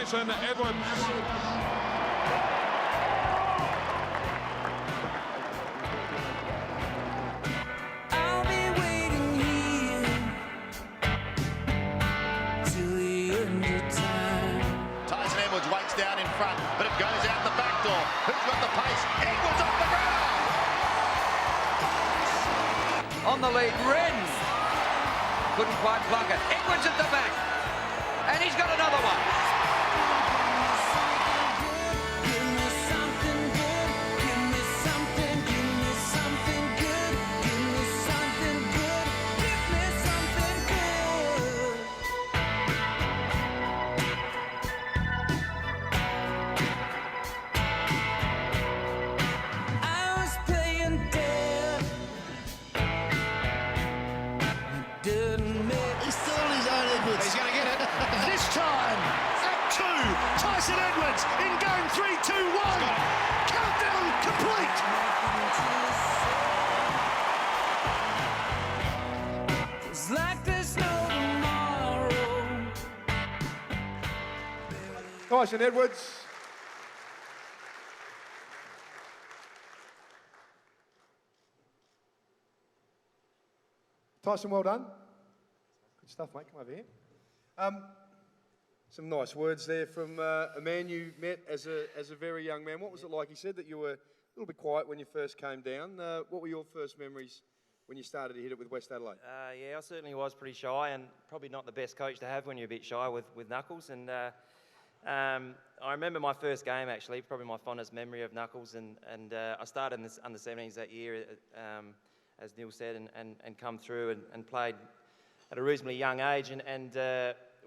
Tyson Edwards. Waits down in front, but it goes out the back door. Who's got the pace? Edwards off the ground! On the lead, Wren. Couldn't quite plug it. Edwards at the back. And he's got another one. He's going to get it. This time, at 2, Tyson Edwards in game 3, 2, 1. Countdown complete. It's like there's no tomorrow. Tyson Edwards. Tyson, well done. Good stuff, mate. Come over here. Some nice words there from a man you met as a very young man. What was it like? He said that you were a little bit quiet when you first came down. What were your first memories when you started to hit it with West Adelaide? Yeah, I certainly was pretty shy, and probably not the best coach to have when you're a bit shy with Knuckles. And I remember my first game, actually, probably my fondest memory of Knuckles. And I started in the under-17s that year, as Neil said, and come through and played at a reasonably young age, and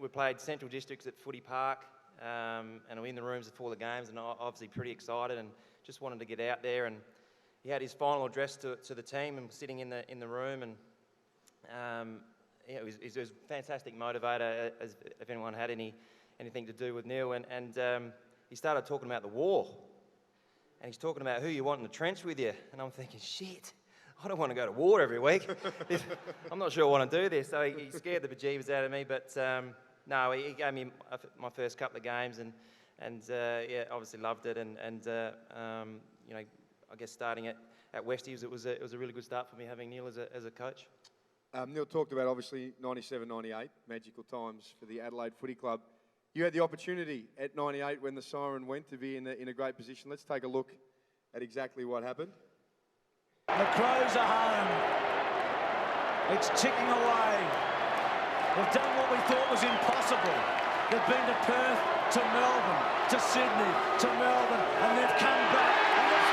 we played Central Districts at Footy Park, and we were in the rooms before the games, and obviously pretty excited and just wanted to get out there. And he had his final address to the team and was sitting in the room, and yeah, it was a fantastic motivator, as if anyone had anything to do with Neil. And he started talking about the war, and he's talking about who you want in the trench with you, and I'm thinking, shit, I don't want to go to war every week. I'm not sure I want to do this. So he scared the bejeebers out of me. But no, he gave me my first couple of games, and yeah, obviously loved it. And you know, I guess starting at Westies, it was a really good start for me having Neil as a coach. Neil talked about obviously 97, 98, magical times for the Adelaide Footy Club. You had the opportunity at 98 when the siren went to be in a great position. Let's take a look at exactly what happened. The Crows are home. It's ticking away. They've done what we thought was impossible. They've been to Perth, to Melbourne, to Sydney, to Melbourne, and they've come back. And it's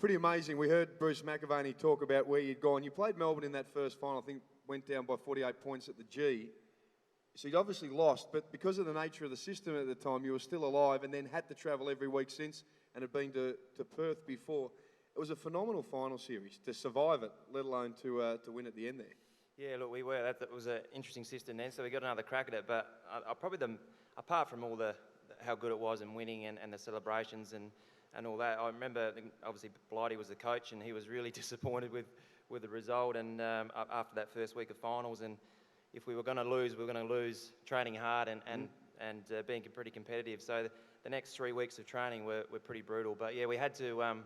Pretty amazing. We heard Bruce McAvaney talk about where you'd gone. You played Melbourne in that first final, I think went down by 48 points at the G. So you'd obviously lost, but because of the nature of the system at the time, you were still alive and then had to travel every week since and had been to Perth before. It was a phenomenal final series to survive it, let alone to win at the end there. Yeah, look, we were. That was an interesting system then, so we got another crack at it. But I probably apart from all how good it was and winning and the celebrations and all that, I remember obviously Blighty was the coach and he was really disappointed with the result. And after that first week of finals, and if we were going to lose, we were going to lose training hard and being pretty competitive. So the next 3 weeks of training were pretty brutal. But yeah, we had to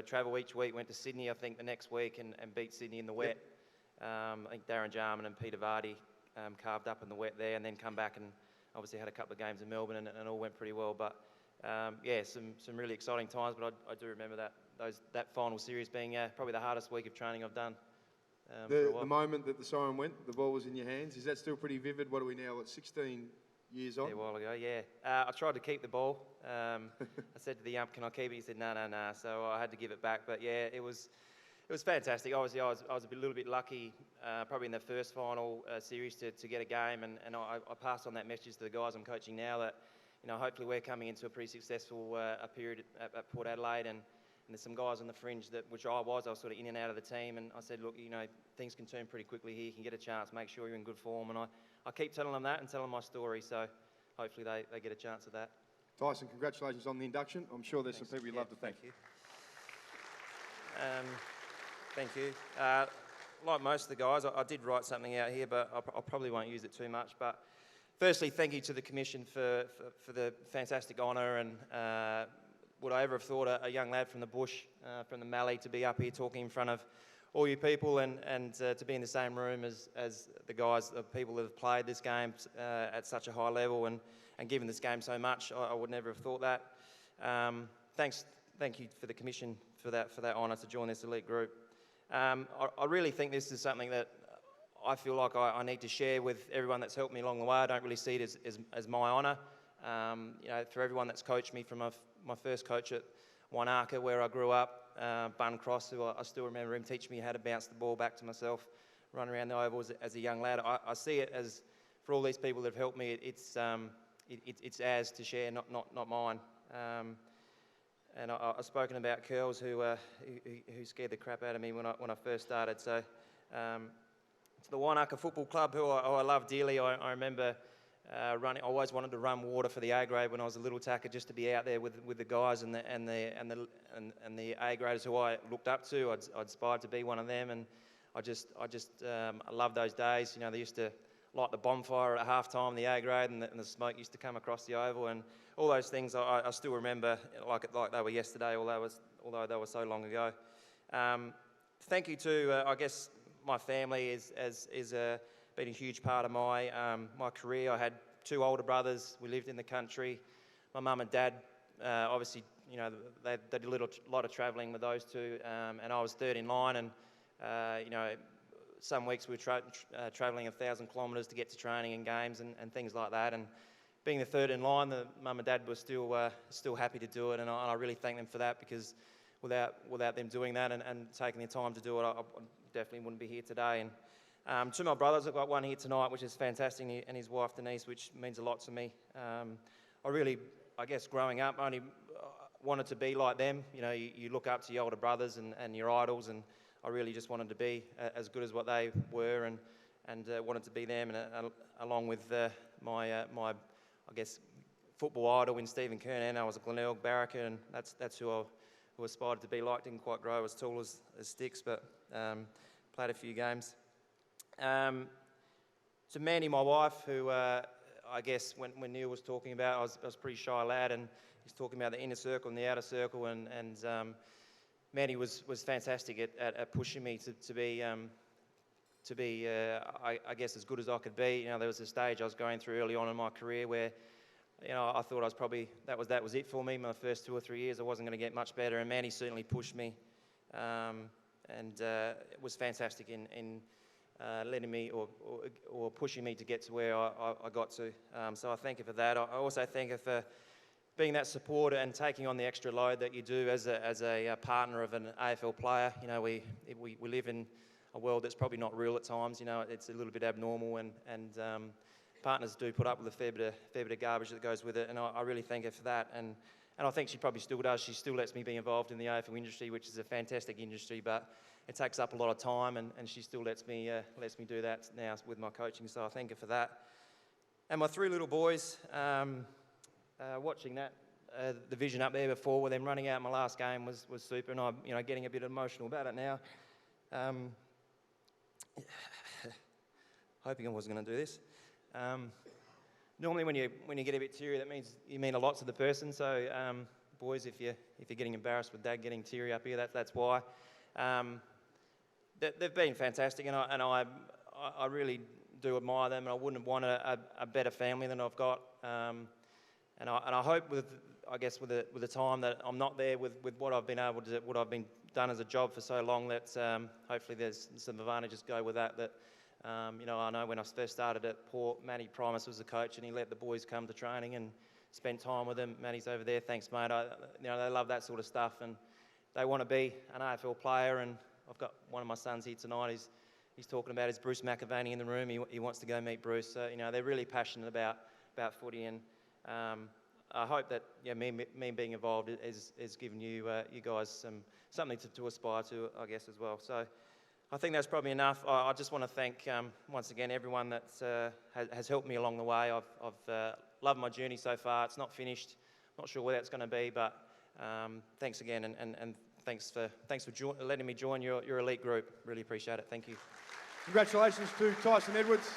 travel each week. Went to Sydney, I think, the next week and beat Sydney in the wet. I think Darren Jarman and Peter Vardy carved up in the wet there, and then come back and obviously had a couple of games in Melbourne and all went pretty well. But yeah, some really exciting times. But I do remember that final series being probably the hardest week of training I've done. The moment that the siren went, the ball was in your hands. Is that still pretty vivid? What are we now, 16 years on? Yeah, a while ago, yeah. I tried to keep the ball. I said to the ump, can I keep it? He said, no. So I had to give it back. But yeah, it was fantastic. Obviously, I was a little bit lucky, probably in the first final series to get a game. And I passed on that message to the guys I'm coaching now that, you know, hopefully we're coming into a pretty successful period at Port Adelaide. And there's some guys on the fringe which I was sort of in and out of the team, and I said, look, you know, things can turn pretty quickly here. You can get a chance. Make sure you're in good form. And I keep telling them that and telling my story. So hopefully they get a chance at that. Tyson, congratulations on the induction. I'm sure there's some people you'd love to thank. Thank you. like most of the guys, I did write something out here, but I probably won't use it too much. But firstly, thank you to the Commission for the fantastic honour, and would I ever have thought a young lad from the bush, from the Mallee, to be up here talking in front of all you people and to be in the same room as the guys, the people that have played this game at such a high level and given this game so much. I would never have thought that. Thank you for the Commission for that honour to join this elite group. I really think this is something that I feel like I need to share with everyone that's helped me along the way. I don't really see it as my honour. For everyone that's coached me, from my first coach at Wanaka, where I grew up, Bun Cross, who I still remember him teaching me how to bounce the ball back to myself, run around the oval as a young lad. I see it as, for all these people that have helped me, it's ours to share, not mine. And I've spoken about Curls, who scared the crap out of me when I first started. So to the Wanaka Football Club, who I love dearly. I remember running. I always wanted to run water for the A grade when I was a little tacker, just to be out there with the guys and the A graders who I looked up to. I aspired to be one of them, and I love those days. They used to light the bonfire at half time, the A grade, and the smoke used to come across the oval, and all those things I still remember like they were yesterday, although they were so long ago. Thank you to I guess my family has been a huge part of my career. I had two older brothers. We lived in the country. My mum and dad, obviously, they did a lot of travelling with those two, and I was third in line, and some weeks we were travelling 1,000 kilometres to get to training and games and things like that. And being the third in line, the mum and dad were still happy to do it, and I really thank them for that, because without them doing that and taking the time to do it, I definitely wouldn't be here today. And to my brothers, I've got one here tonight, which is fantastic, and his wife Denise, which means a lot to me. I guess growing up, only wanted to be like them. You look up to your older brothers and your idols, and I really just wanted to be as good as what they were, and wanted to be them, and along with my I guess football idol in Stephen Kernan. I was a Glenelg Barracker, and that's who I aspired to be like. Didn't quite grow as tall as sticks, but played a few games. To Mandy, my wife, who I guess when Neil was talking about, I was a pretty shy lad, and he's talking about the inner circle and the outer circle, and Mandy was fantastic at pushing me to be I guess as good as I could be. There was a stage I was going through early on in my career where I thought I was probably that was it for me. My first 2 or 3 years I wasn't going to get much better, and Mandy certainly pushed me, and it was fantastic in letting me or pushing me to get to where I got to. So I thank her for that. I also thank her for being that supporter and taking on the extra load that you do as a partner of an AFL player. We live in a world that's probably not real at times. It's a little bit abnormal, and partners do put up with a fair bit of garbage that goes with it, and I really thank her for that. And I think she probably still does. She still lets me be involved in the AFL industry, which is a fantastic industry, but it takes up a lot of time, and she still lets me do that now with my coaching. So I thank her for that. And my three little boys, watching that the vision up there before with them running out my last game was super, and I'm getting a bit emotional about it now. Hoping I wasn't going to do this. Normally when you get a bit teary, that means you mean a lot to the person. So boys, if you're getting embarrassed with Dad getting teary up here, that's why. They've been fantastic, and I really do admire them, and I wouldn't have wanted a better family than I've got. And I hope with the time that I'm not there with what I've been able to, what I've been done as a job for so long, that hopefully there's some advantages go with that. I know when I first started at Port, Matty Primus was the coach, and he let the boys come to training and spent time with them. Matty's over there, thanks mate. They love that sort of stuff, and they want to be an AFL player. And I've got one of my sons here tonight. He's talking about his Bruce McAvaney in the room. He wants to go meet Bruce. So they're really passionate about footy, and I hope that me being involved is giving you guys something to aspire to, I guess, as well. So I think that's probably enough. I just want to thank once again everyone that has helped me along the way. I've loved my journey so far. It's not finished. Not sure where that's going to be, but thanks again, and thanks for letting me join your elite group. Really appreciate it. Thank you. Congratulations to Tyson Edwards.